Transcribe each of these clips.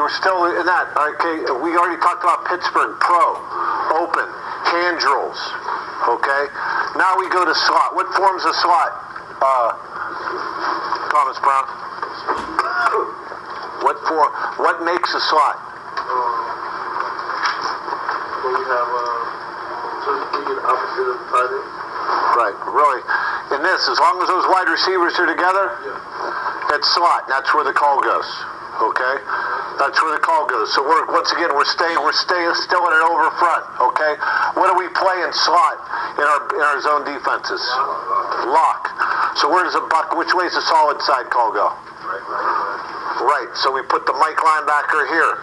we're still in that. Okay, we already talked about Pittsburgh, pro, open, hand drills. Okay, now we go to slot. What forms a slot? Thomas Brown. What makes a slot? We have the opposite of the tight end. Right, really. In this, as long as those wide receivers are together, it's slot. That's where the call goes. Okay, that's where the call goes. So we're staying still in it over front. Okay, what do we play in slot in our zone defenses? Lock. So where does which way does the solid side call go? Right. So we put the Mike linebacker here.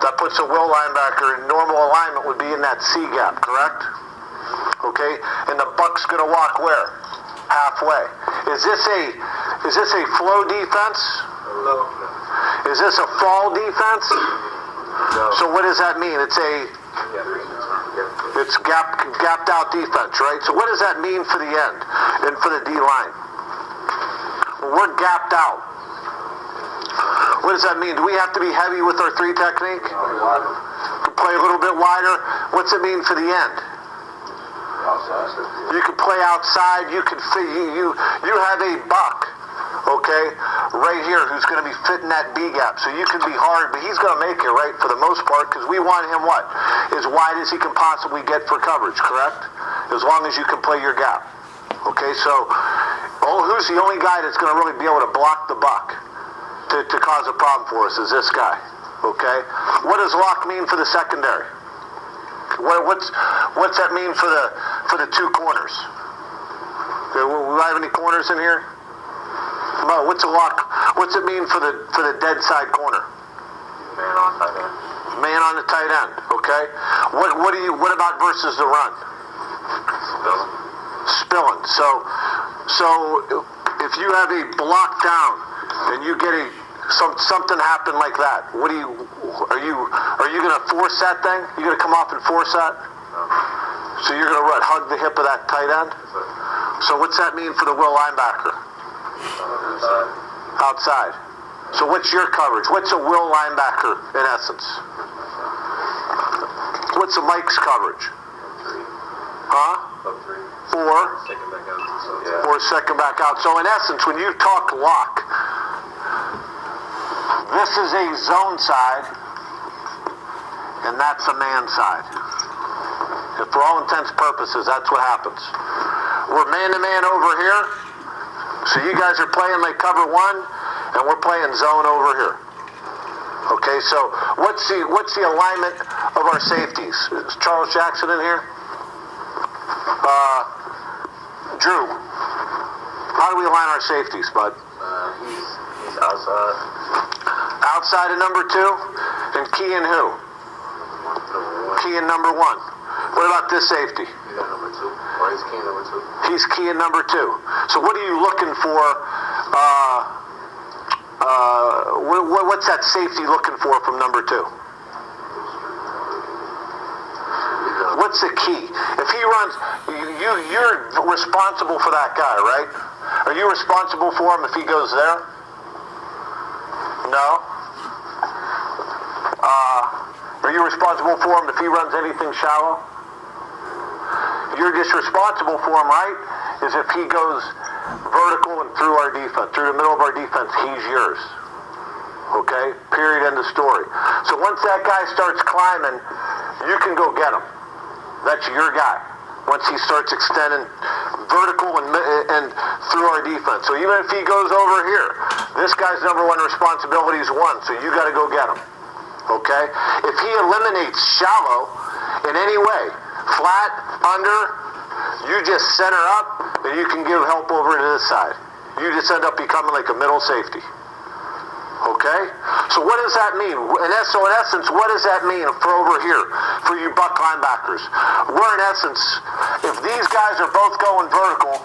That puts a Will linebacker in normal alignment would be in that C gap, correct? Okay, and the buck's gonna walk where? Halfway. Is this a flow defense? No. Is this a fall defense? No. So what does that mean? It's gapped out defense, right? So what does that mean for the end and for the D line? Well, we're gapped out. What does that mean? Do we have to be heavy with our 3 technique? Play a little bit wider. What's it mean for the end? You can play outside. You can fit. You have a buck, okay, right here who's going to be fitting that B gap. So you can be hard, but he's going to make it, right, for the most part, because we want him what? As wide as he can possibly get for coverage, correct? As long as you can play your gap. Okay, so who's the only guy that's going to really be able to block the buck to cause a problem for us is this guy. Okay? What does lock mean for the secondary? What's that mean for the 2 corners? Do we have any corners in here? No. What's a lock? What's it mean for the dead side corner? Man on tight end. Man on the tight end. Okay. What about versus the run? Spilling. So if you have a block down and you get something happen like that, are you going to force that thing? You going to come off and force that? So you're going to hug the hip of that tight end? So what's that mean for the Will linebacker? Outside. So what's your coverage? What's a Will linebacker in essence? What's a Mike's coverage? Huh? Or second back out. So in essence, when you talk lock, this is a zone side, and that's a man side. And for all intents and purposes, that's what happens. We're man-to-man over here, so you guys are playing like cover 1, and we're playing zone over here. Okay, so what's the alignment of our safeties? Is Charles Jackson in here? Drew, how do we align our safeties, bud? He's outside. Outside of number 2, and key in who? Key in number 1. What about this safety? He's number 2. Or he's key in number 2. He's key in number 2. So what are you looking for? What's that safety looking for from number 2? What's the key? If he runs, you're responsible for that guy, right? Are you responsible for him if he goes there? No. Are you responsible for him if he runs anything shallow? You're just responsible for him, right? Is if he goes vertical and through our defense, through the middle of our defense, he's yours. Okay? Period, end of story. So once that guy starts climbing, you can go get him. That's your guy. Once he starts extending vertical and through our defense. So even if he goes over here, this guy's number 1 responsibility is 1, so you got to go get him. Okay? If he eliminates shallow in any way, flat, under, you just center up and you can give help over to this side. You just end up becoming like a middle safety. Okay? So what does that mean? In essence, what does that mean for over here, for you buck linebackers? We're in essence, if these guys are both going vertical,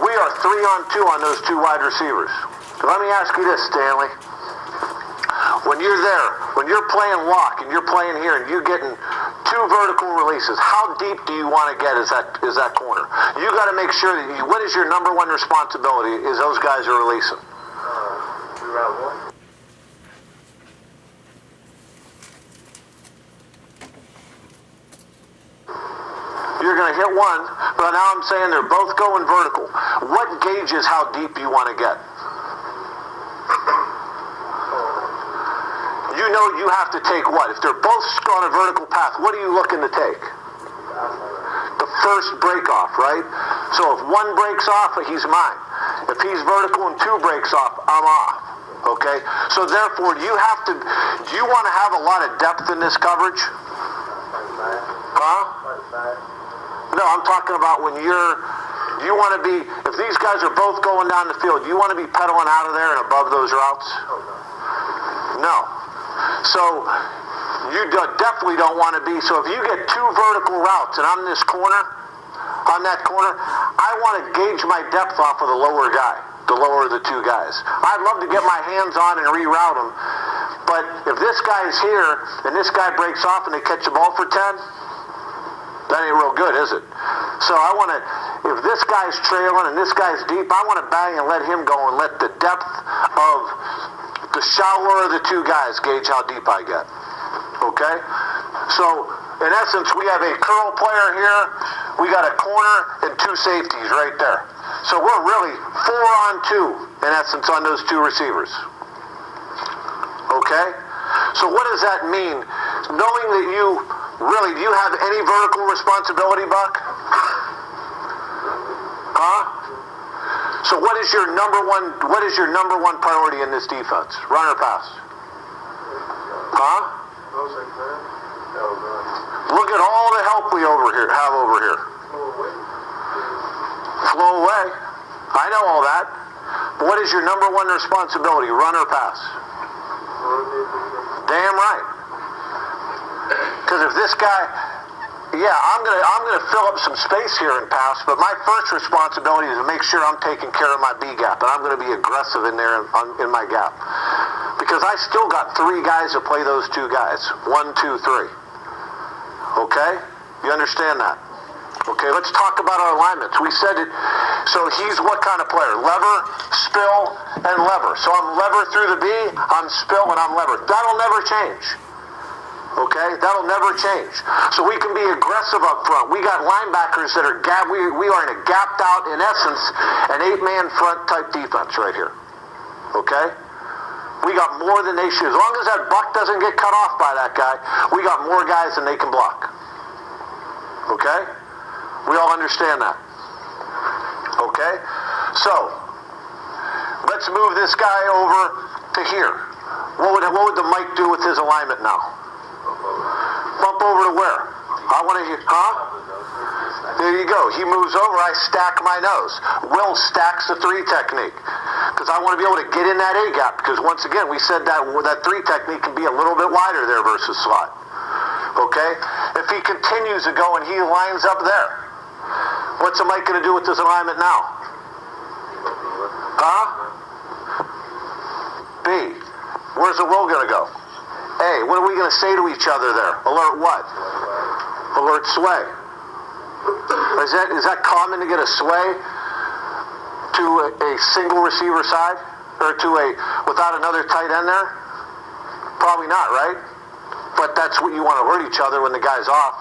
we are 3-on-2 on those 2 wide receivers. So let me ask you this, Stanley. When you're there, when you're playing lock and you're playing here and you're getting 2 vertical releases, how deep do you want to get as that corner? You got to make sure that what is your number 1 responsibility is those guys are releasing. Route 1. you're going to hit one, but now I'm saying they're both going vertical. What gauges how deep you want to get? You know you have to take what? If they're both on a vertical path, what are you looking to take? The first break off, right? So if one breaks off, he's mine. If he's vertical and two breaks off, I'm off. Okay? So therefore, do you want to have a lot of depth in this coverage? Huh? No, I'm talking about when do you want to be, if these guys are both going down the field, do you want to be pedaling out of there and above those routes? No. So you definitely don't want to be, so if you get two vertical routes and I'm on that corner, I want to gauge my depth off of the lower guy, the lower of the two guys. I'd love to get my hands on and reroute them, but if this guy's here and this guy breaks off and they catch the ball for 10, that ain't real good, is it? So I want to, if this guy's trailing and this guy's deep, I want to bang and let him go and let the depth of the shallower of the two guys gauge how deep I get. Okay? So, in essence, we have a curl player here, we got a corner and two safeties right there. So we're really 4-on-2, in essence, on those two receivers. Okay? So what does that mean? Knowing that do you have any vertical responsibility, Buck? Huh? So what is your number one priority in this defense? Run or pass? Huh? Look at all the help we have over here. Flow away. I know all that. But what is your number one responsibility? Run or pass? Damn right. Because if this guy, I'm gonna fill up some space here and pass, but my first responsibility is to make sure I'm taking care of my B gap, and I'm gonna be aggressive in there in my gap. Because I still got three guys to play those two guys. 1, 2, 3. Okay? You understand that? Okay, let's talk about our alignments. We said it, so he's what kind of player? Lever, spill, and lever. So I'm lever through the B, I'm spill, and I'm lever. That'll never change. Okay? That'll never change. So we can be aggressive up front. We got linebackers that are we are in a gapped out, in essence, an 8-man front type defense right here. Okay? We got more than they should. As long as that buck doesn't get cut off by that guy, we got more guys than they can block. Okay? We all understand that. Okay? So, let's move this guy over to here. What would the Mike do with his alignment now? Bump over to where? I want to hear, huh? There you go. He moves over, I stack my nose. Will stacks the 3 technique. Because I want to be able to get in that A gap. Because once again, we said that 3 technique can be a little bit wider there versus slot. Okay? If he continues to go and he lines up there, what's the Mike going to do with his alignment now? Huh? B. Where's the Will going to go? A. What are we going to say to each other there? Alert what? Alert sway. Is that common to get a sway to a single receiver side? Or without another tight end there? Probably not, right? But that's what you want to alert each other when the guy's off.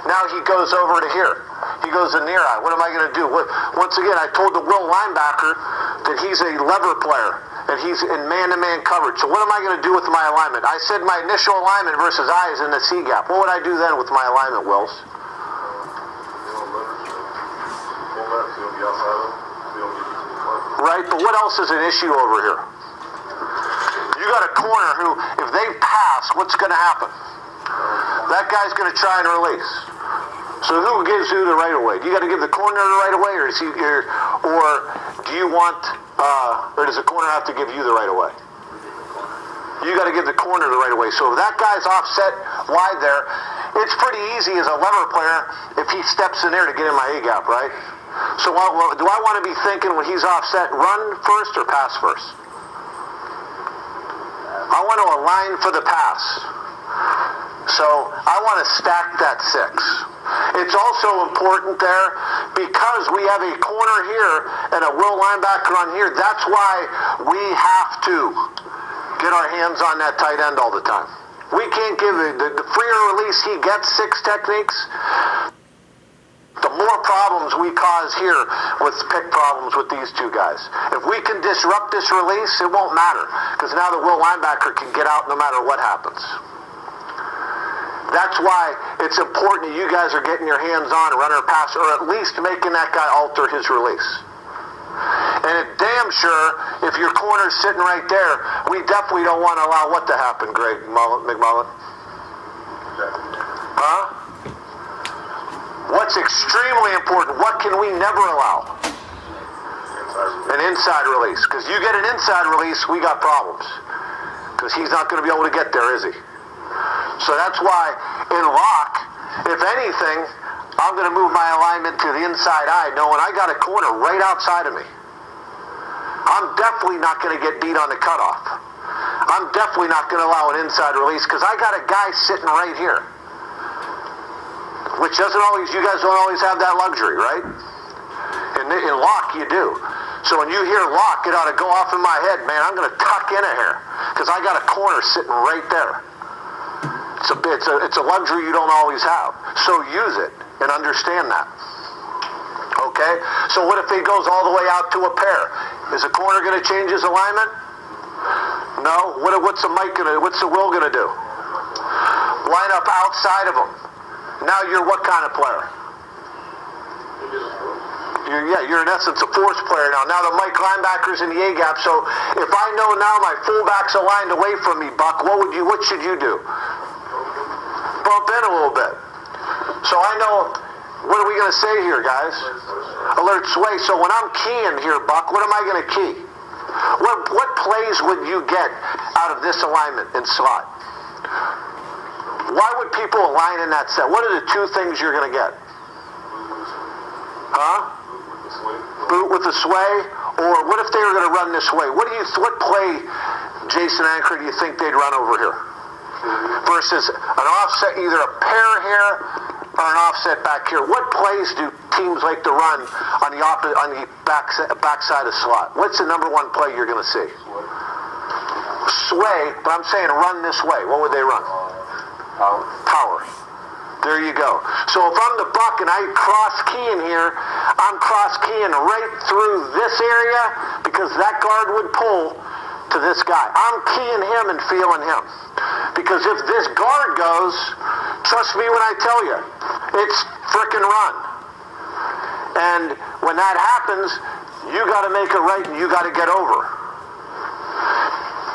Now he goes over to here. He goes to near eye. What am I going to do? Once again, I told the Will linebacker that he's a lever player and he's in man-to-man coverage. So what am I going to do with my alignment? I said my initial alignment versus I is in the C gap. What would I do then with my alignment, Wills? Right, but what else is an issue over here? You got a corner who, if they pass, what's going to happen? That guy's going to try and release. So who gives you the right of way? Do you got to give the corner the right of way, or do you want, or does the corner have to give you the right of way? You got to give the corner the right of way. So if that guy's offset wide there, it's pretty easy as a lever player if he steps in there to get in my A gap, right? So do I want to be thinking when he's offset, run first or pass first? I want to align for the pass. So I want to stack that 6. It's also important there because we have a corner here and a Will linebacker on here. That's why we have to get our hands on that tight end all the time. We can't give the freer release he gets 6 techniques. the more problems we cause here with pick problems with these two guys. If we can disrupt this release, it won't matter, because now the will linebacker can get out no matter what happens. That's why it's important that you guys are getting your hands on runner pass, or at least making that guy alter his release. And it damn sure, if your corner's sitting right there, we definitely don't want to allow what to happen, Greg McMullen? Huh? What's extremely important, what can we never allow? An inside release. Because you get an inside release, we got problems. Because he's not going to be able to get there, is he? So that's why in lock, if anything, I'm going to move my alignment to the inside eye, knowing I got a corner right outside of me. I'm definitely not going to get beat on the cutoff. I'm definitely not going to allow an inside release because I got a guy sitting right here. Which doesn't always, you guys don't always have that luxury, right? In lock, you do. So when you hear lock, it ought to go off in my head, man, I'm going to tuck in here because I got a corner sitting right there. It's a luxury you don't always have. So use it and understand that. Okay? So what if he goes all the way out to a pair? Is the corner going to change his alignment? No. What's the will going to do? Line up outside of him. Now you're what kind of player? You're in essence a force player now. Now the Mike linebacker's in the A gap. So if I know now my fullback's aligned away from me, Buck, what should you do? Bump in a little bit. So I know, what are we going to say here, guys? Alert sway. So when I'm keying here, Buck, what am I going to key? What plays would you get out of this alignment in slot? Why would people align in that set? What are the two things you're going to get? Huh? Boot with the sway? Or what if they were going to run this way? What play, Jason Anchor, do you think they'd run over here? Versus an offset, either a pair here or an offset back here. What plays do teams like to run on the backside of slot? What's the number one play you're going to see? Sway, but I'm saying run this way. What would they run? Power. There you go. So if I'm the Buck and I cross keying here, I'm cross keying right through this area because that guard would pull to this guy. I'm keying him and feeling him. Because if this guard goes, trust me when I tell you, it's frickin' run. And when that happens, you got to make it right and you got to get over.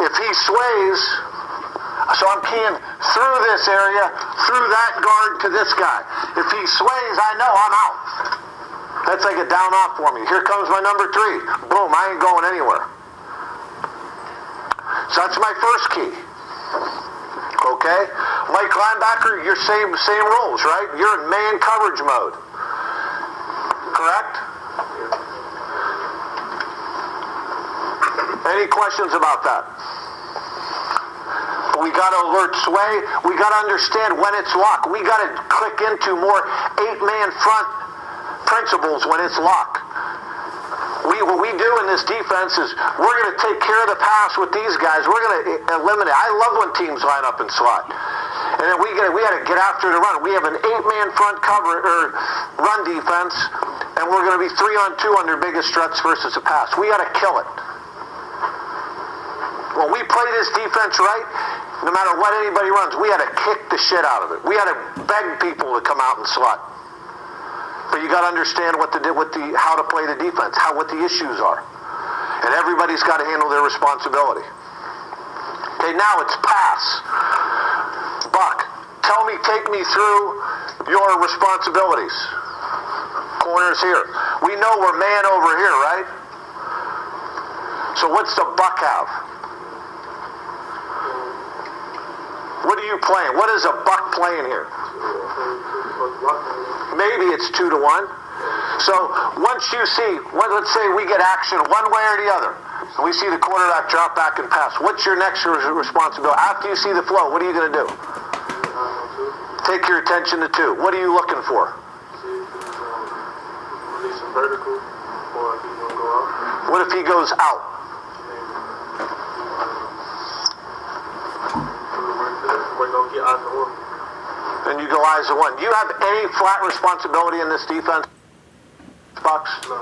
If he sways, so I'm keying through this area, through that guard to this guy. If he sways, I know I'm out. That's like a down off for me. Here comes my number 3. Boom, I ain't going anywhere. So that's my first key. Okay? Mike linebacker, you're same rules, right? You're in man coverage mode. Correct? Any questions about that? We got to alert sway. We got to understand when it's locked. We got to click into more 8-man front principles when it's locked. What we do in this defense is we're going to take care of the pass with these guys. We're going to eliminate. I love when teams line up in slot. And then we got to get after the run. We have an 8-man front cover or run defense, and we're going to be 3-on-2 under biggest threats versus a pass. We got to kill it. When we play this defense right, no matter what anybody runs, we had to kick the shit out of it. We had to beg people to come out and slot. But you got to understand how to play the defense, what the issues are. And everybody's got to handle their responsibility. Okay, now it's pass. Buck, take me through your responsibilities. Corners here. We know we're man over here, right? So what's the Buck have? What are you playing? What is a Buck playing here? Maybe it's 2-1. So once you see, let's say we get action one way or the other, and we see the quarterback drop back and pass. What's your next responsibility? After you see the flow, what are you going to do? Take your attention to 2. What are you looking for? Release a vertical, or if he's going to go out. What if he goes out? We're going to get out the order. and you go eyes of one. Do you have any flat responsibility in this defense, Bucks? No.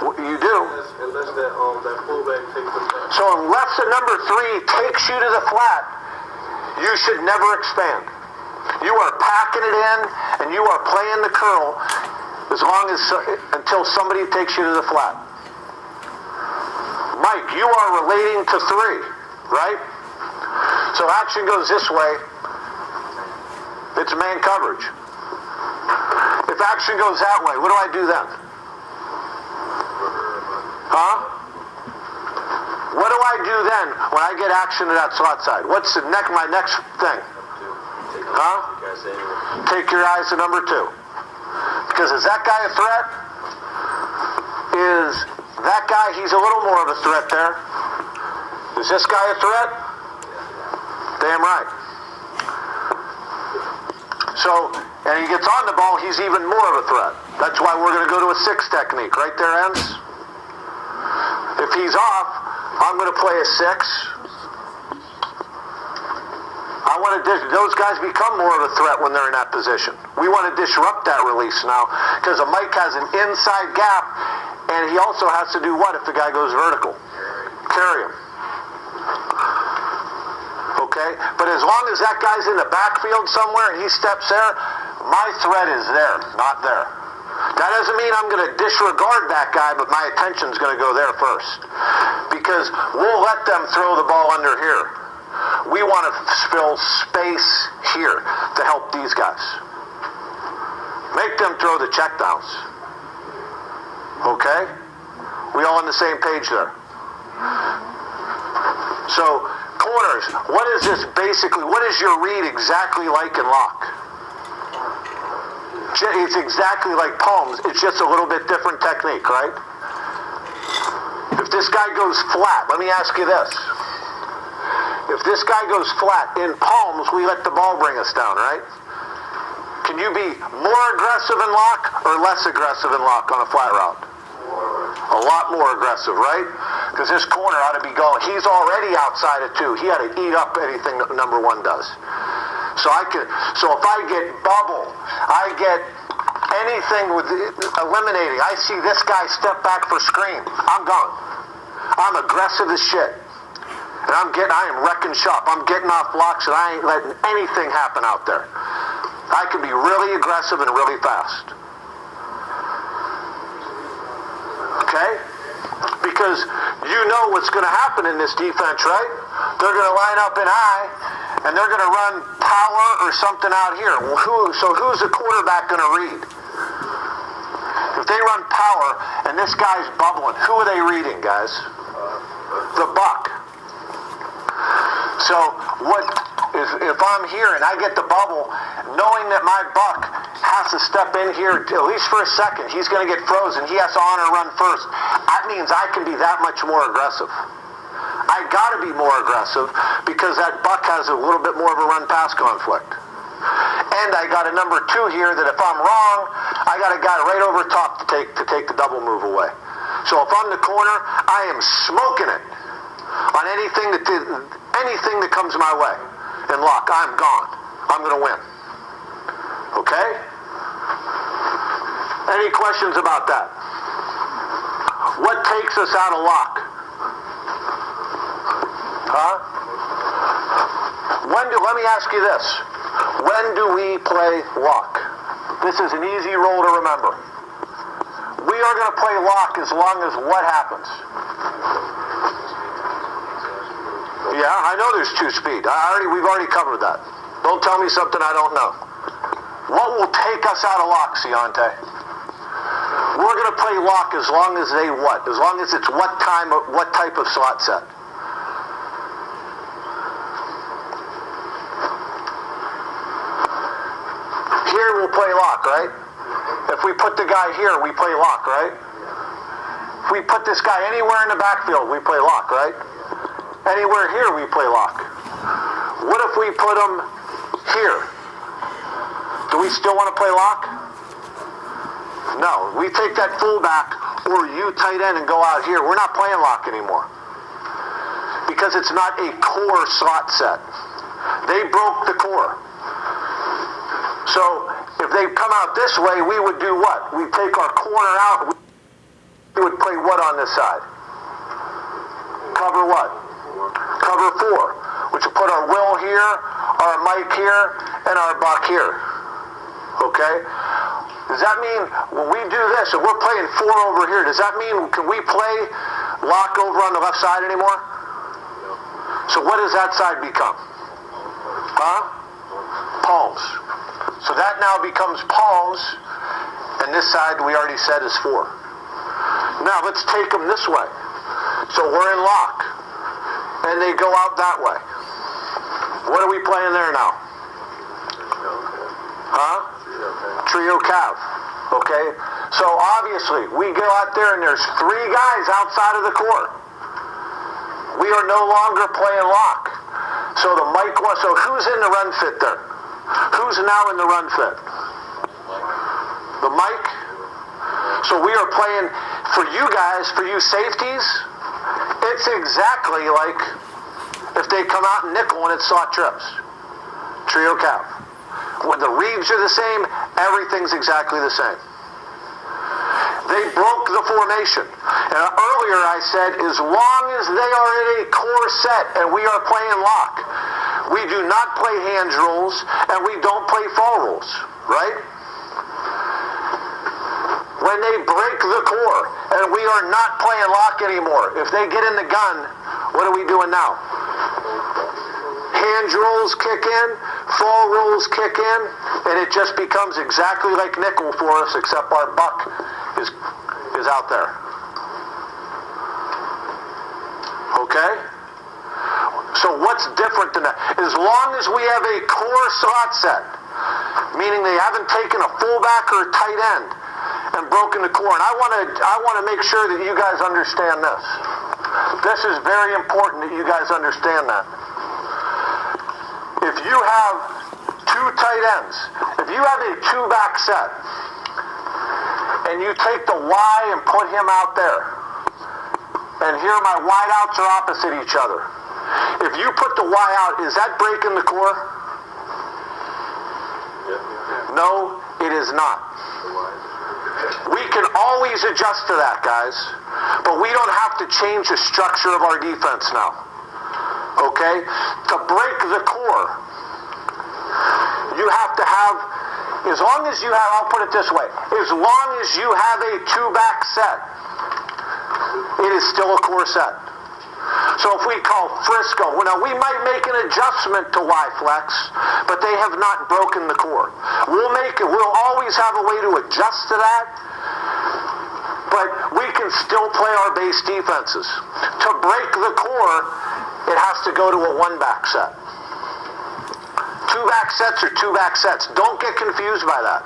You do. Unless that fullback takes the flat. So unless the number 3 takes you to the flat, you should never expand. You are packing it in, and you are playing the curl until somebody takes you to the flat. Mike, you are relating to 3, right? So action goes this way. It's man coverage. If action goes that way, what do I do then? Huh? What do I do then when I get action to that slot side? What's my next thing? Huh? Take your eyes to number 2. Because is that guy a threat? Is that guy, he's a little more of a threat there. Is this guy a threat? Damn right. So, and he gets on the ball, he's even more of a threat. That's why we're going to go to a 6 technique. Right there, Ends? If he's off, I'm going to play a 6. I want to those guys become more of a threat when they're in that position. We want to disrupt that release now because Mike has an inside gap, and he also has to do what if the guy goes vertical? Carry him. Okay? But as long as that guy's in the backfield somewhere and he steps there, my threat is there, not there. That doesn't mean I'm going to disregard that guy, but my attention's going to go there first. Because we'll let them throw the ball under here. We want to fill space here to help these guys. Make them throw the checkdowns. Okay? We all on the same page there. So, corners, what is this basically, what is your read exactly like in lock? It's exactly like palms, it's just a little bit different technique, right? If this guy goes flat, let me ask you this. If this guy goes flat, in palms, we let the ball bring us down, right? Can you be more aggressive in lock or less aggressive in lock on a flat route? A lot more aggressive, right? Because this corner ought to be going. He's already outside of 2. He ought to eat up anything that number 1 does. So if I get bubble, I get anything with eliminating. I see this guy step back for screen. I'm gone. I'm aggressive as shit. And I am wrecking shop. I'm getting off blocks and I ain't letting anything happen out there. I can be really aggressive and really fast. Okay? Because you know what's going to happen in this defense, right? They're going to line up in I, and they're going to run power or something out here. Well, so who's the quarterback going to read? If they run power and this guy's bubbling, who are they reading, guys? The buck. So if I'm here and I get the bubble, knowing that my buck has to step in here at least for a second, he's going to get frozen. He has to honor run first. That means I can be that much more aggressive. I got to be more aggressive because that buck has a little bit more of a run-pass conflict. And I got a number 2 here that if I'm wrong, I got a guy right over top to take the double move away. So if I'm the corner, I am smoking it on anything that comes my way. And lock, I'm gone. I'm going to win. Okay? Any questions about that? What takes us out of lock? Huh? Let me ask you this. When do we play lock? This is an easy rule to remember. We are going to play lock as long as what happens? Yeah, I know there's 2 speed. We've already covered that. Don't tell me something I don't know. What will take us out of lock, Ciante? We're going to play lock as long as they what? As long as it's what type of slot set? Here we'll play lock, right? If we put the guy here, we play lock, right? If we put this guy anywhere in the backfield, we play lock, right? Anywhere here, we play lock. What if we put him here? Do we still want to play lock? No. We take that fullback or you tight end and go out here. We're not playing lock anymore. Because it's not a core slot set. They broke the core. So if they come out this way, we would do what? We take our corner out. We would play what on this side? Cover what? Cover 4, which will put our Will here, our Mike here, and our Buck here. Okay? Does that mean when we do this, and we're playing 4 over here, does that mean can we play lock over on the left side anymore? So what does that side become? Huh? Palms. So that now becomes palms, and this side we already said is 4. Now let's take them this way. So we're in lock, and they go out that way. What are we playing there now? Huh? Trio cav. Okay? So obviously, we go out there and there's 3 guys outside of the court. We are no longer playing lock. So the Mike was, so who's in the run fit there? Who's now in the run fit? The Mike? So we are playing, for you guys, for you safeties, it's exactly like if they come out in nickel and it's slot trips. Trio cav. When the reads are the same, everything's exactly the same. They broke the formation. And earlier I said, as long as they are in a core set and we are playing lock, we do not play hand rules and we don't play fall rules, right? When they break the core and we are not playing lock anymore, if they get in the gun, what are we doing now? Hand rules kick in, fall rules kick in, and it just becomes exactly like nickel for us, except our Buck is out there. Okay? So what's different than that? As long as we have a core slot set, meaning they haven't taken a fullback or a tight end and broken the core, and I want to make sure that you guys understand this. This is very important that you guys understand that. If you have 2 tight ends, if you have a 2-back set, and you take the Y and put him out there, and here my wideouts are opposite each other. If you put the Y out, is that breaking the core? No, it is not. We can always adjust to that, guys, but we don't have to change the structure of our defense now. Okay? To break the core, you have to have, as long as you have, I'll put it this way, as long as you have a 2-back set, it is still a core set. So if we call Frisco, now we might make an adjustment to Y-flex, but they have not broken the core. We'll always have a way to adjust to that, but we can still play our base defenses. To break the core, it has to go to a 1-back set. 2-back sets are 2-back sets. Don't get confused by that.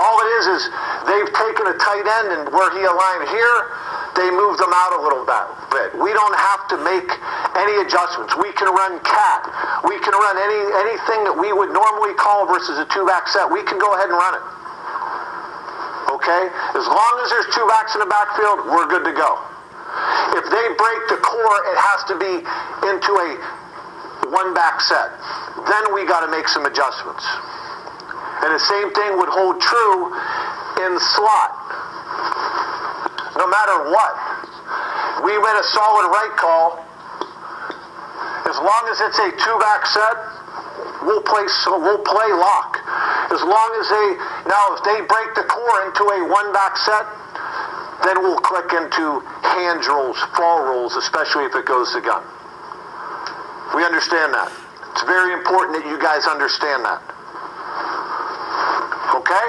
All it is they've taken a tight end and where he aligned here, they moved them out a little bit. We don't have to make any adjustments. We can run cat. We can run anything that we would normally call versus a 2-back set. We can go ahead and run it. Okay? As long as there's 2 backs in the backfield, we're good to go. If they break the core, it has to be into a 1-back set. Then we got to make some adjustments. And the same thing would hold true in slot. No matter what, we made a solid right call. As long as it's a 2-back set, we'll play lock. As long as if they break the core into a 1-back set, then we'll click into hand rolls, fall rolls, especially if it goes to gun. We understand that. It's very important that you guys understand that. Okay?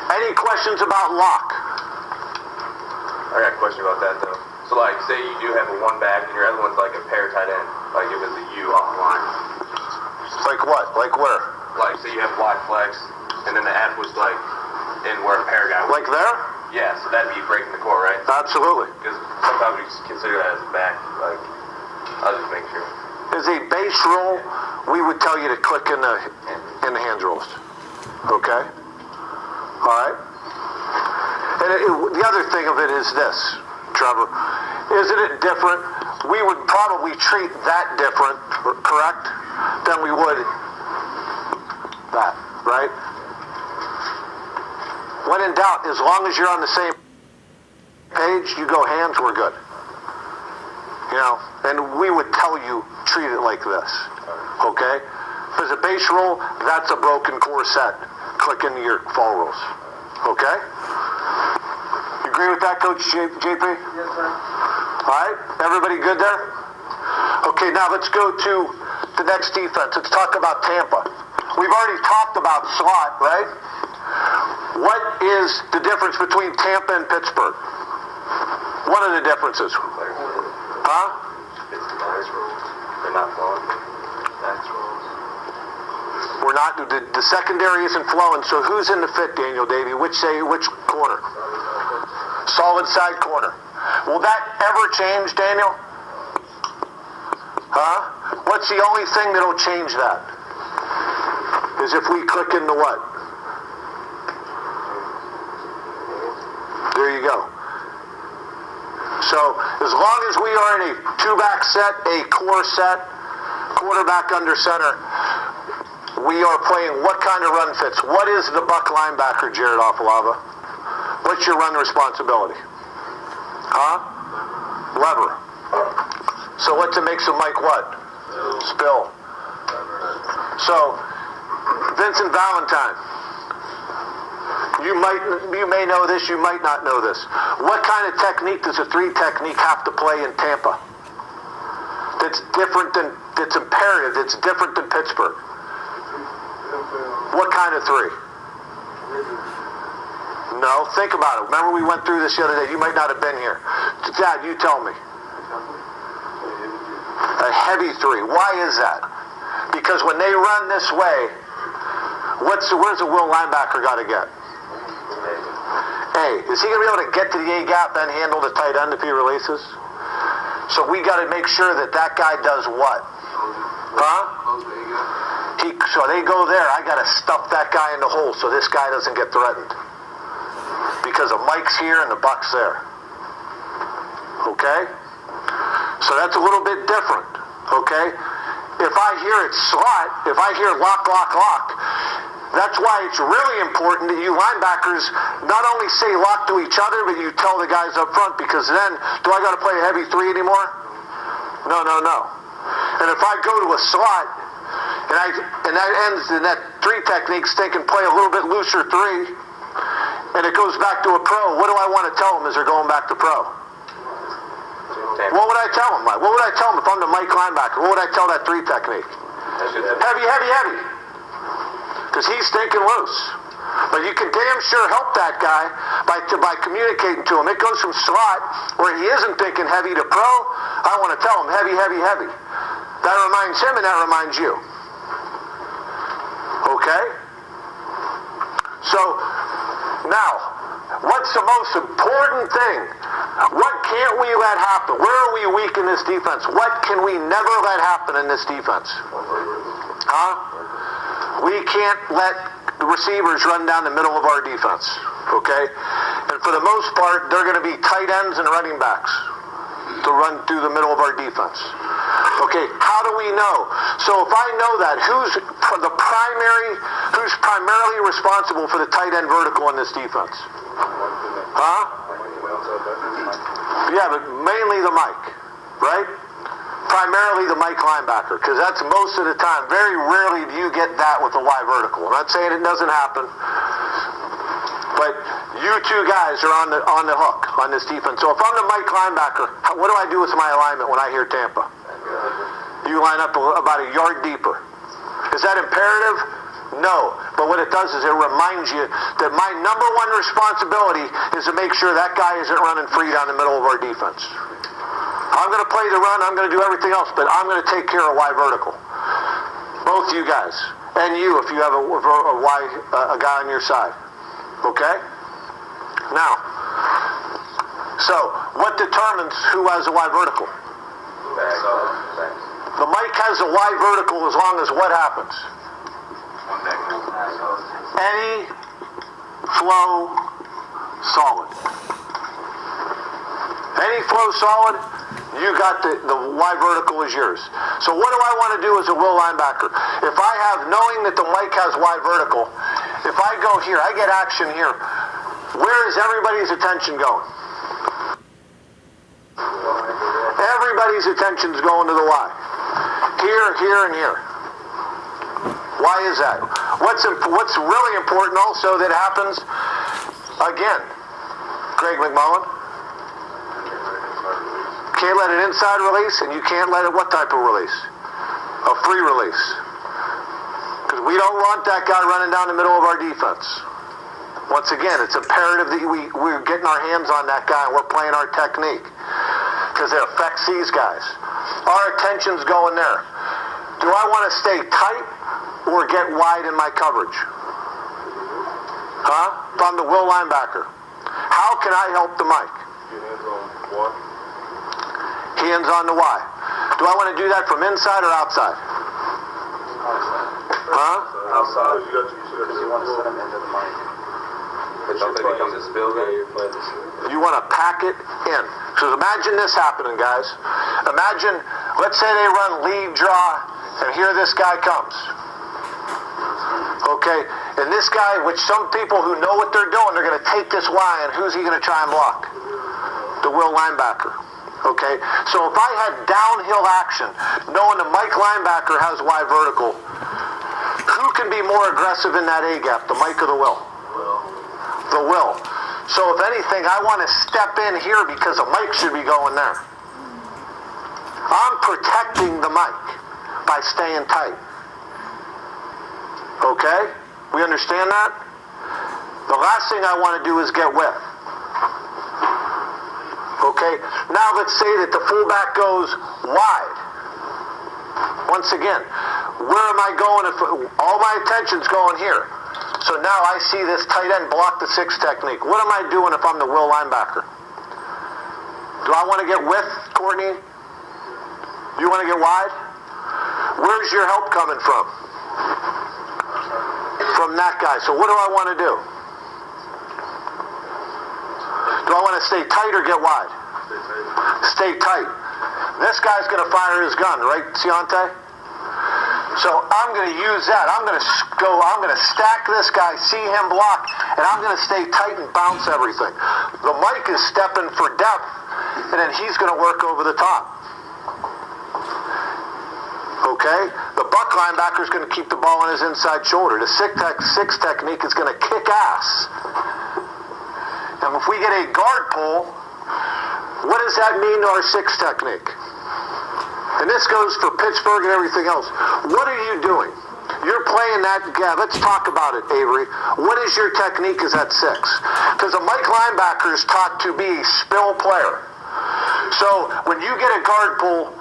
Any questions about lock? I got a question about that though. So like, say you do have a 1-back and your other one's like a pair tight end, like it was a U off the line. Like what? Like where? Like say you have wide flex, and then the F was like in where a pair guy was. Like there? Yeah, so that'd be breaking the core, right? Absolutely. Because sometimes we just consider that as a back. Like, I'll just make sure. As a base roll, we would tell you to click in the hand rolls. Okay? All right? And the other thing of it is this, Trevor. Isn't it different? We would probably treat that different, correct, than we would that, right? When in doubt, as long as you're on the same page, you go hands, we're good. You know, and we would tell you, treat it like this, okay? If there's a base roll, that's a broken core set. Click into your fall rolls, okay? You agree with that, Coach JP? Yes, sir. All right, everybody good there? Okay, now let's go to the next defense. Let's talk about Tampa. We've already talked about slot, right? What is the difference between Tampa and Pittsburgh? One of the differences. Huh? They're not flowing. That's rolls. We're not, the secondary isn't flowing, so who's in the fit, Daniel Davey? Which corner? Solid side corner. Will that ever change, Daniel? Huh? What's the only thing that'll change that? Is if we click into what? There you go. So, as long as we are in a two-back set, a core set, quarterback under center, we are playing what kind of run fits? What is the buck linebacker, Jared Offalava? What's your run responsibility? Huh? Lever. So what's it makes him like what? Spill. So, Vincent Valentine. You may know this, you might not know this. What kind of technique does a 3 technique have to play in Tampa? That's different than, that's imperative, that's different than Pittsburgh. What kind of 3? No, think about it. Remember we went through this the other day. You might not have been here. Dad, you tell me. A heavy 3. Why is that? Because when they run this way, where's the will linebacker got to get? A. Is he going to be able to get to the A gap and handle the tight end if he releases? So we got to make sure that that guy does what? Huh? So they go there. I got to stuff that guy in the hole so this guy doesn't get threatened. Because the Mike's here and the Buck's there. Okay? So that's a little bit different. Okay? If I hear it slot, if I hear lock, lock, lock, that's why it's really important that you linebackers not only say lock to each other, but you tell the guys up front, because then, do I got to play a heavy 3 anymore? No, no, no. And if I go to a slot, and that ends in that 3 techniques thinking play a little bit looser 3, and it goes back to a pro, what do I want to tell them as they're going back to pro? What would I tell them? What would I tell them if I'm the Mike linebacker? What would I tell that 3 technique? Heavy, heavy, heavy. Because he's thinking loose. But you can damn sure help that guy by communicating to him. It goes from slot, where he isn't thinking heavy, to pro. I want to tell him heavy, heavy, heavy. That reminds him and that reminds you. Okay? So, now, what's the most important thing? What can't we let happen? Where are we weak in this defense? What can we never let happen in this defense? Huh? We can't let the receivers run down the middle of our defense, okay? And for the most part, they're going to be tight ends and running backs to run through the middle of our defense. Okay, how do we know? So if I know that, who's primarily responsible for the tight end vertical in this defense? Huh? Yeah, but mainly the Mike, right? Primarily the Mike linebacker, because that's most of the time. Very rarely do you get that with a Y vertical. I'm not saying it doesn't happen, but you 2 guys are on the hook on this defense. So if I'm the Mike linebacker, what do I do with my alignment when I hear Tampa? You line up about a yard deeper. Is that imperative? No. But what it does is it reminds you that my number 1 responsibility is to make sure that guy isn't running free down the middle of our defense. I'm going to play the run, I'm going to do everything else, but I'm going to take care of Y vertical. Both you guys. And you, if you have a guy on your side. Okay? Now, so, what determines who has a Y vertical? The Mike has a Y vertical as long as what happens? Any flow solid. Any flow solid, You got the Y vertical is yours. So what do I want to do as a will linebacker? If I have, knowing that the Mike has Y vertical, if I go here, I get action here. Where is everybody's attention going? Everybody's attention's going to the Y. Here, here, and here. Why is that? What's really important also that happens, again, Greg McMullen, can't let it inside release, and you can't let it what type of release? A free release. Because we don't want that guy running down the middle of our defense. Once again, it's imperative that we're getting our hands on that guy and we're playing our technique. Because it affects these guys. Our attention's going there. Do I want to stay tight or get wide in my coverage? Huh? If I'm the will linebacker. How can I help the Mike? Hands on the Y. Do I want to do that from inside or outside? Huh? Outside. You want to send him into the mic. You want to pack it in. So imagine this happening, guys. Imagine, let's say they run lead draw, and here this guy comes. Okay, and this guy, which some people who know what they're doing, they're going to take this Y, and who's he going to try and block? The will linebacker. Okay, so if I had downhill action, knowing the Mike linebacker has Y vertical, who can be more aggressive in that A gap, the Mike or the will? The will. So if anything, I want to step in here because the Mike should be going there. I'm protecting the Mike by staying tight. Okay? We understand that? The last thing I want to do is get width. Okay? Now let's say that the fullback goes wide. Once again, where am I going if all my attention's going here? So now I see this tight end block the 6 technique. What am I doing if I'm the will linebacker? Do I want to get width, Courtney? Do you want to get wide? Where's your help coming from? From that guy. So what do I want to do? Do I want to stay tight or get wide? Stay tight. This guy's going to fire his gun, right, Ciante? So I'm going to use that. I'm going to stack this guy, see him block, and I'm going to stay tight and bounce everything. The Mike is stepping for depth, and then he's going to work over the top. Okay? The buck linebacker is going to keep the ball on his inside shoulder. The 6 technique is going to kick ass. And if we get a guard pull, what does that mean to our 6 technique? And this goes for Pittsburgh and everything else. What are you doing? You're playing that, let's talk about it, Avery. What is your technique as that 6? Because a Mike linebacker is taught to be a spill player. So when you get a guard pull,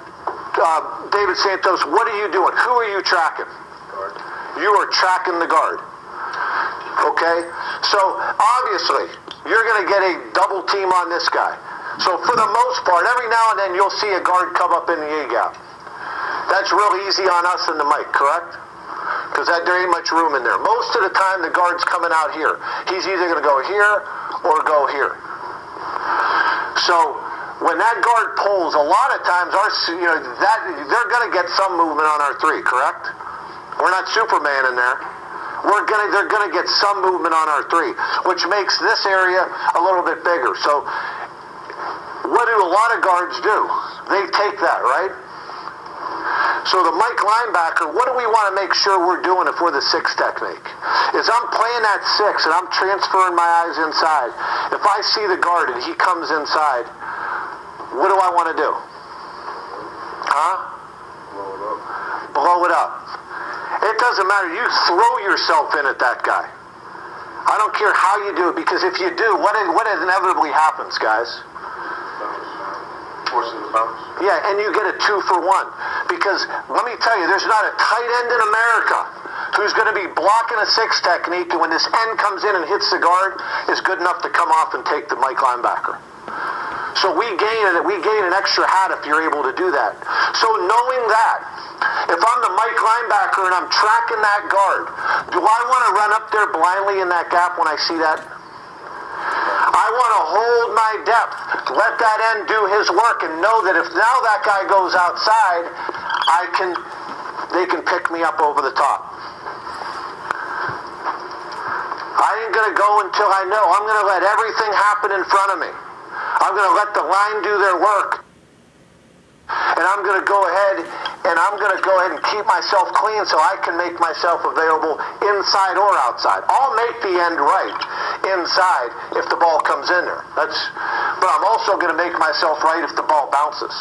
David Santos, what are you doing? Who are you tracking? Guard. You are tracking the guard. Okay? So obviously, you're going to get a double team on this guy. So for the most part, every now and then you'll see a guard come up in the A gap. That's real easy on us and the Mike, correct? Because there ain't much room in there. Most of the time the guard's coming out here. He's either going to go here or go here. So when that guard pulls, a lot of times they're going to get some movement on our 3, correct? We're not Superman in there. They're going to get some movement on our 3, which makes this area a little bit bigger. So what do a lot of guards do? They take that, right? So the Mike linebacker, what do we want to make sure we're doing if we're the 6 technique? Is I'm playing that 6 and I'm transferring my eyes inside. If I see the guard and he comes inside, what do I want to do? Huh? Blow it up. It doesn't matter. You throw yourself in at that guy. I don't care how you do it, because if you do, what inevitably happens, guys? Yeah, and you get a 2-for-1. Because let me tell you, there's not a tight end in America who's going to be blocking a 6 technique, and when this end comes in and hits the guard, is good enough to come off and take the Mike linebacker. So we gain an extra hat if you're able to do that. So knowing that, if I'm the Mike linebacker and I'm tracking that guard, do I want to run up there blindly in that gap when I see that? I want to hold my depth, let that end do his work, and know that if now that guy goes outside, they can pick me up over the top. I ain't going to go until I know. I'm going to let everything happen in front of me. I'm going to let the line do their work. And I'm going to go ahead and keep myself clean so I can make myself available inside or outside. I'll make the end right inside if the ball comes in there. But I'm also going to make myself right if the ball bounces.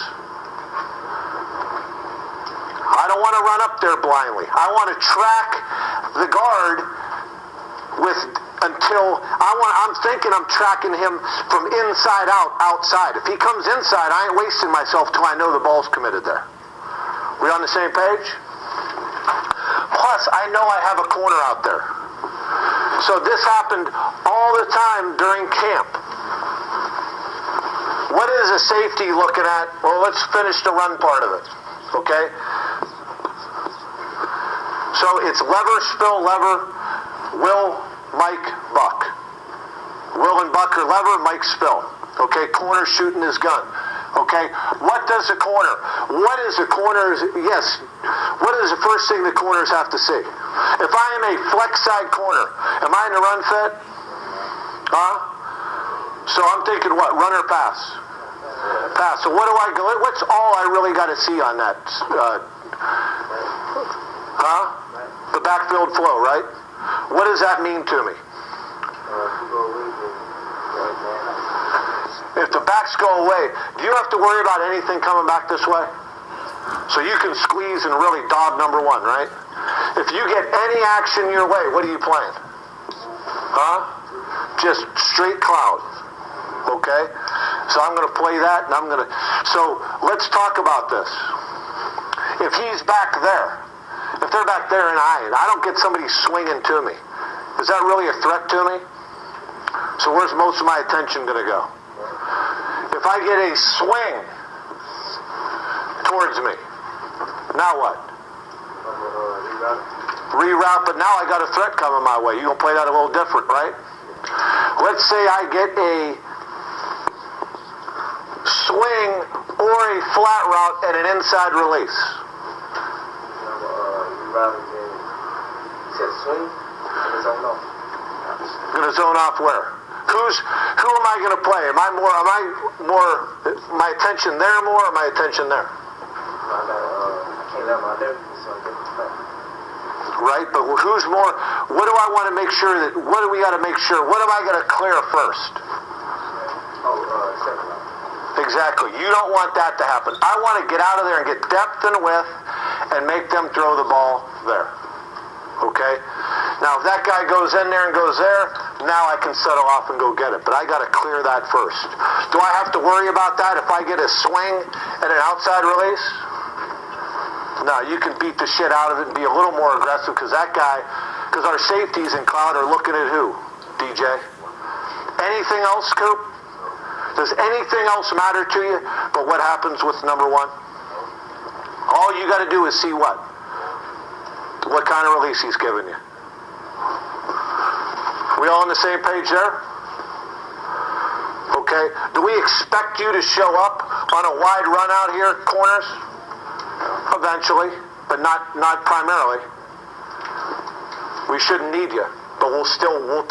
I don't want to run up there blindly. I want to track the guard I'm thinking I'm tracking him from inside out, outside. If he comes inside, I ain't wasting myself till I know the ball's committed there. We on the same page? Plus, I know I have a corner out there. So this happened all the time during camp. What is a safety looking at? Well, let's finish the run part of it. Okay? So it's lever, spill, lever, Will, Mike, Buck. Will and Buck are lever, Mike spill. Okay, corner shooting his gun. Okay, what does the corner? What is the corner's? Yes, what is the first thing the corners have to see? If I am a flex side corner, am I in the run fit? So I'm thinking what? Run or pass? Pass. So what do I go? What's all I really got to see on that? The backfield flow, right? What does that mean to me? If the backs go away, do you have to worry about anything coming back this way? So you can squeeze and really dog number one, right? If you get any action your way, what are you playing? Just straight cloud. Okay? So I'm going to play that, and so let's talk about this. If he's back there, if they're back there and I don't get somebody swinging to me, is that really a threat to me? So where's most of my attention going to go? If I get a swing towards me, now what? Reroute, but now I got a threat coming my way. You're going to play that a little different, right? Let's say I get a swing or a flat route and an inside release. Going to zone off where? Who am I going to play? Am I more, my attention there more, or my attention there? Right, but who's more, what do I want to make sure what do we got to make sure, what am I going to clear first? Exactly, you don't want that to happen. I want to get out of there and get depth and width and make them throw the ball there. Okay? Now, if that guy goes in there and goes there, now I can settle off and go get it. But I got to clear that first. Do I have to worry about that if I get a swing and an outside release? No, you can beat the shit out of it and be a little more aggressive because our safeties in cloud are looking at who? DJ? Anything else, Coop? Does anything else matter to you but what happens with number one? All you got to do is see what? What kind of release he's giving you. We all on the same page there? Okay. Do we expect you to show up on a wide run out here, corners? Eventually, but not primarily. We shouldn't need you, but we'll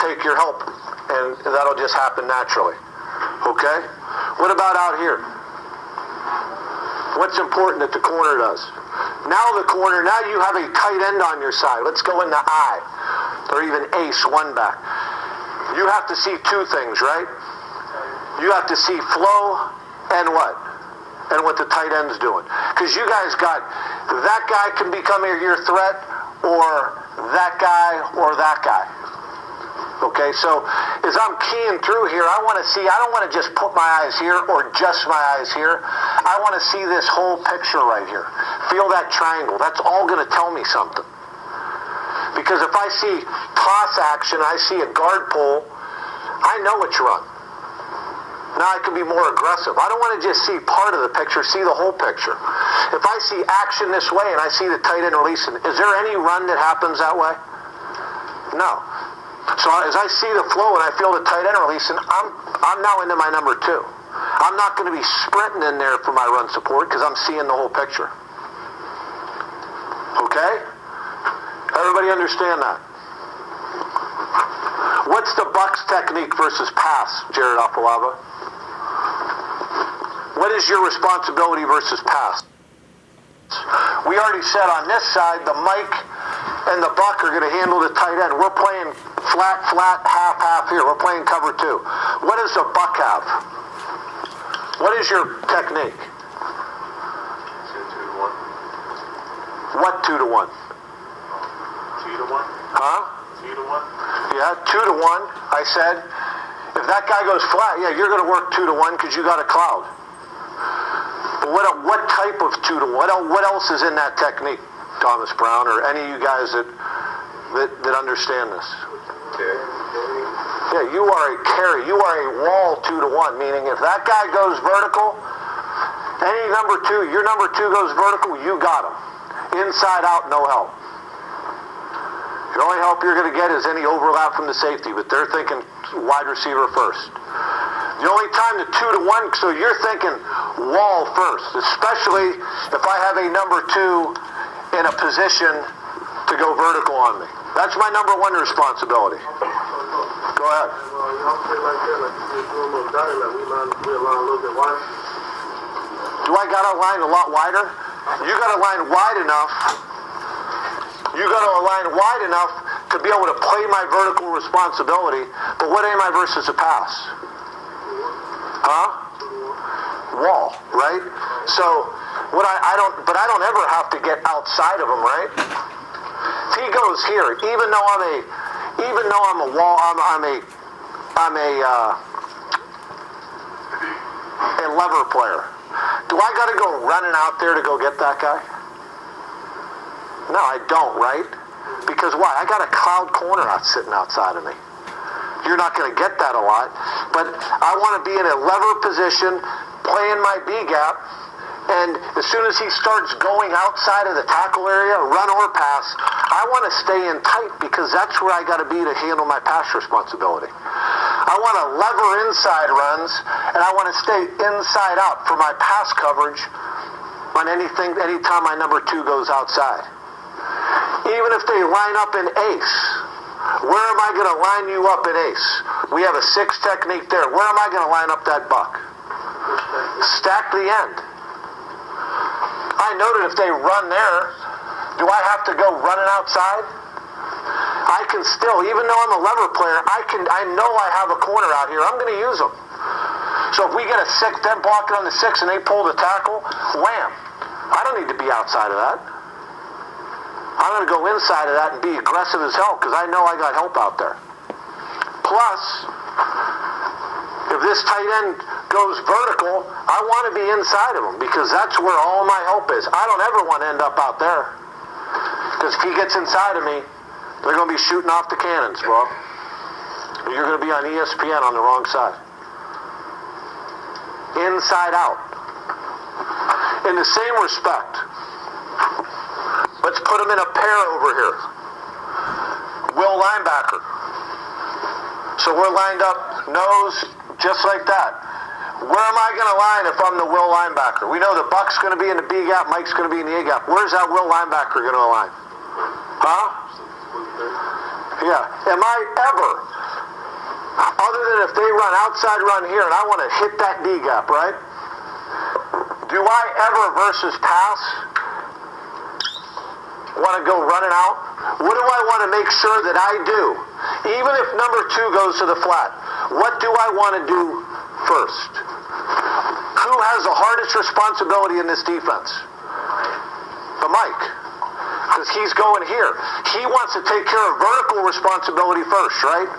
take your help, and that'll just happen naturally. Okay? What about out here? What's important that the corner does? Now you have a tight end on your side. Let's go in the I, or even ace, one back. You have to see two things, right? You have to see flow and what? And what the tight end's doing. Because you guys got, that guy can become your threat, or that guy, or that guy. Okay, so as I'm keying through here, I want to see, I don't want to just put my eyes here or just my eyes here. I want to see this whole picture right here. Feel that triangle. That's all going to tell me something. Because if I see toss action, I see a guard pull, I know which run. Now I can be more aggressive. I don't want to just see part of the picture, see the whole picture. If I see action this way and I see the tight end releasing, is there any run that happens that way? No. So as I see the flow and I feel the tight end releasing, I'm now into my number 2. I'm not going to be sprinting in there for my run support because I'm seeing the whole picture. Okay? Everybody understand that? What's the Bucs technique versus pass, Jared Apalava? What is your responsibility versus pass? We already said on this side, the Mike and the Buck are going to handle the tight end. We're playing flat, half here. We're playing cover 2. What does the Buck have? What is your technique? 2 to 1. What 2 to 1? 2 to 1. Huh? 2 to 1. Yeah, 2 to 1. I said, if that guy goes flat, yeah, you're going to work 2 to 1 because you got a cloud. But what type of 2 to 1? What else is in that technique, Thomas Brown, or any of you guys that understand this? Yeah, you are a carry. You are a wall 2 to 1, meaning if that guy goes vertical, any number 2, your number 2 goes vertical, you got him. Inside out, no help. The only help you're going to get is any overlap from the safety, but they're thinking wide receiver first. The only time the 2 to 1, so you're thinking wall first, especially if I have a number 2 in a position to go vertical on me. That's my number 1 responsibility. Go ahead. Y'all play like that, like you do a little dotted, like we line a little bit wider. Do I got to line a lot wider? You got to line wide enough. You got to align wide enough to be able to play my vertical responsibility. But what am I versus a pass? Huh? Wall, right? So what I don't ever have to get outside of him, right? If he goes here, even though I'm a wall, I'm a lever player. Do I got to go running out there to go get that guy? No, I don't, right? Because why? I got a cloud corner sitting outside of me. You're not going to get that a lot. But I want to be in a lever position, playing my B gap, and as soon as he starts going outside of the tackle area, run or pass, I want to stay in tight because that's where I got to be to handle my pass responsibility. I want to lever inside runs, and I want to stay inside out for my pass coverage on anytime my number 2 goes outside. Even if they line up in ace, where am I going to line you up in ace? We have a 6 technique there. Where am I going to line up that buck? Stack the end. I know that if they run there, do I have to go running outside? I can still, even though I'm a lever player, I know I have a corner out here. I'm going to use them. So if we get a 6, them blocking on the 6 and they pull the tackle, wham. I don't need to be outside of that. I'm going to go inside of that and be aggressive as hell because I know I got help out there. Plus, if this tight end goes vertical, I want to be inside of him because that's where all my help is. I don't ever want to end up out there because if he gets inside of me, they're going to be shooting off the cannons, bro. You're going to be on ESPN on the wrong side. Inside out. In the same respect, let's put them in a pair over here. Will linebacker. So we're lined up nose just like that. Where am I going to line if I'm the will linebacker? We know the Buck's going to be in the B gap, Mike's going to be in the A gap. Where's that will linebacker going to align? Huh? Yeah. Am I ever, other than if they run outside run here and I want to hit that D gap, right? Do I ever versus pass want to go running out? What do I want to make sure that I do? Even if number 2 goes to the flat, what do I want to do first? Who has the hardest responsibility in this defense? The Mike. Because he's going here. He wants to take care of vertical responsibility first, right?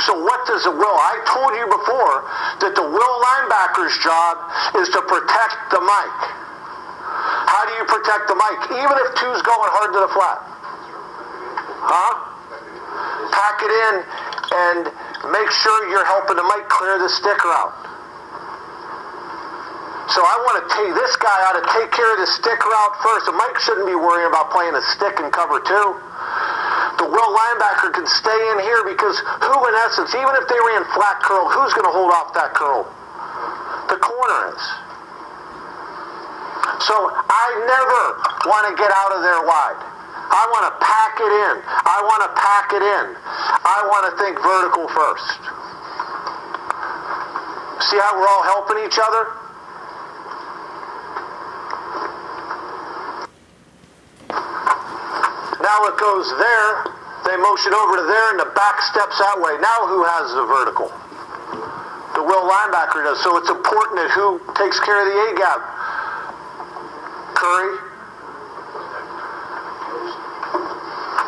So what does the will? I told you before that the will linebacker's job is to protect the Mike. How do you protect the Mike? Even if 2's going hard to the flat. Huh? Pack it in and make sure you're helping the Mike clear the sticker out. So I want to take this guy out to take care of the sticker out first. The Mike shouldn't be worrying about playing a stick in cover 2. The will linebacker can stay in here because who, in essence, even if they ran flat curl, who's going to hold off that curl? The corner is. So I never want to get out of there wide. I want to pack it in. I want to pack it in. I want to think vertical first. See how we're all helping each other? Now it goes there. They motion over to there, and the back steps that way. Now who has the vertical? The will linebacker does. So it's important that who takes care of the A-gap? Curry?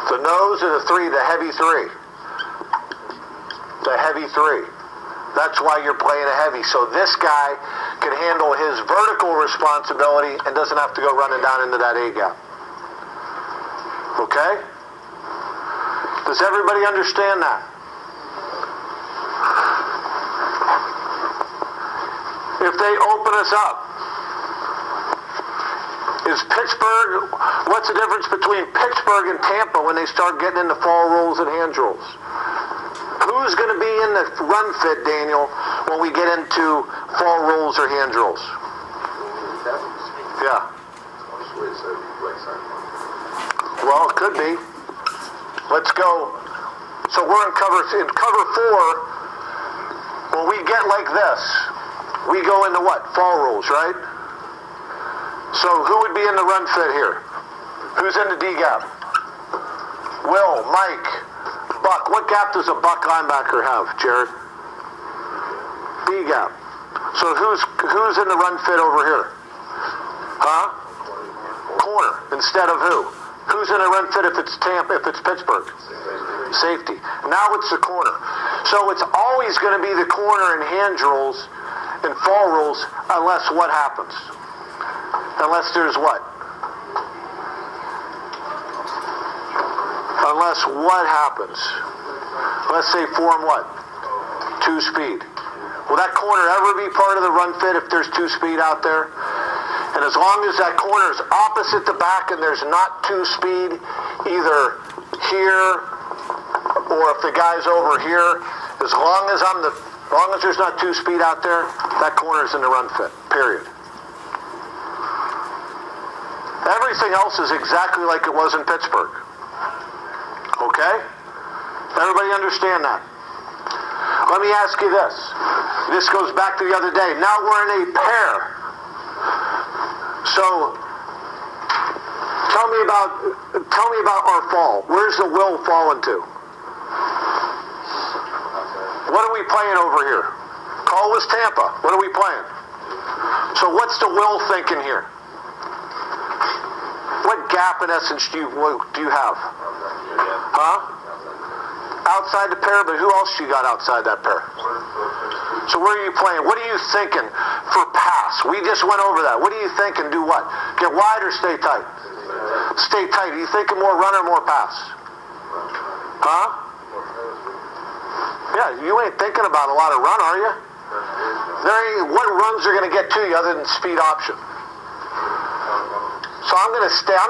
The nose or the three, the heavy three? The heavy three. That's why you're playing a heavy. So this guy can handle his vertical responsibility and doesn't have to go running down into that A-gap. Okay? Does everybody understand that? If they open us up, is Pittsburgh, what's the difference between Pittsburgh and Tampa when they start getting into fall rolls and hand rolls? Who's going to be in the run fit, Daniel, when we get into fall rolls or hand rolls? Yeah. Well, it could be. Let's go. So we're in cover 4. When we get like this, we go into what? Fall rolls, right? So who would be in the run fit here? Who's in the D gap? Will, Mike, Buck. What gap does a Buck linebacker have, Jared? B gap. So who's in the run fit over here? Huh? Corner instead of who? Who's in a run fit if it's Tampa, if it's Pittsburgh? Safety. Now it's the corner. So it's always going to be the corner in hand rolls and fall rolls unless what happens? Unless there's what? Unless what happens? Let's say form what? 2 speed. Will that corner ever be part of the run fit if there's 2 speed out there? And as long as that corner is opposite the back and there's not 2 speed, either here or if the guy's over here, as long as there's not 2 speed out there, that corner's in the run fit, period. Everything else is exactly like it was in Pittsburgh. Okay? Everybody understand that? Let me ask you this. This goes back to the other day. Now we're in a pair. So, tell me about our fall. Where's the will fall into? What are we playing over here? Call was Tampa. What are we playing? So what's the will thinking here? What gap in essence do you have? Huh? Outside the pair, but who else you got outside that pair? So where are you playing? What are you thinking for pass? We just went over that. What are you thinking? Do what? Get wide or stay tight? Stay tight. Are you thinking more run or more pass? Huh? Yeah, you ain't thinking about a lot of run, are you? What runs are going to get to you other than speed option? So I'm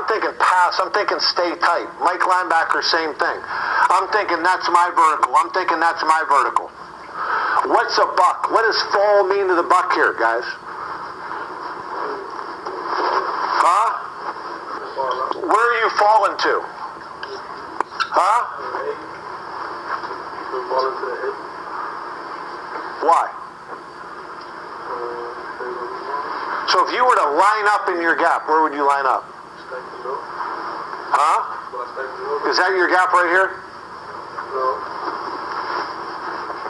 thinking pass, I'm thinking stay tight. Mike linebacker, same thing. I'm thinking that's my vertical. I'm thinking that's my vertical. What's a buck? What does fall mean to the buck here, guys? Huh? Where are you falling to? Huh? Why? So if you were to line up in your gap, where would you line up? Huh? Is that your gap right here?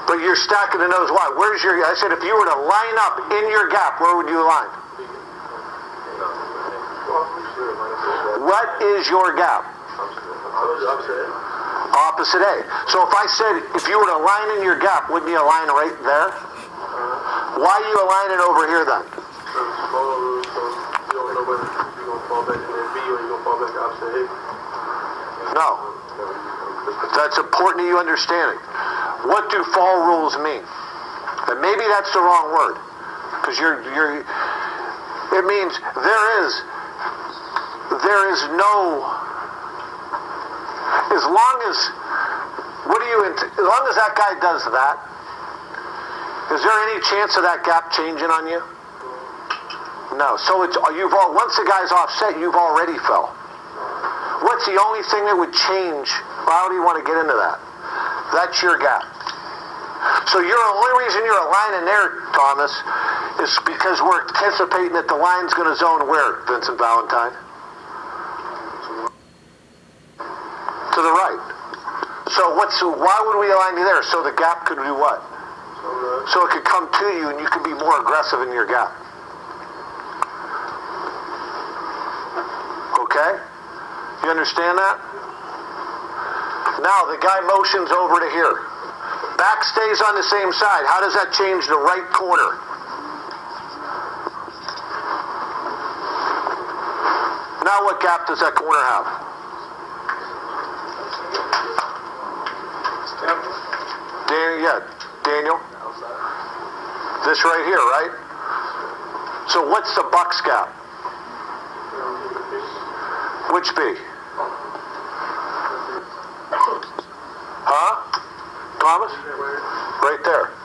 But you're stacking the nose. Why? Where's your... I said if you were to line up in your gap, where would you line? What is your gap? Opposite A. So if I said if you were to line in your gap, wouldn't you align right there? Why are you aligning over here then? No. That's important to you understanding. What do fall rules mean? And maybe that's the wrong word. Because it means there is no, as long as, as long as that guy does that, is there any chance of that gap changing on you? No. So once the guy's offset, you've already fell. What's the only thing that would change? How do you want to get into that? That's your gap. So the only reason you're aligning there, Thomas, is because we're anticipating that the line's going to zone where, Vincent Valentine? To the right. So why would we align you there? So the gap could do what? So it could come to you and you could be more aggressive in your gap. Okay? You understand that? Now the guy motions over to here. Back stays on the same side. How does that change the right corner? Now what gap does that corner have? Daniel. This right here, right? So what's the Bucks gap? Which B? Huh? Thomas? Right there.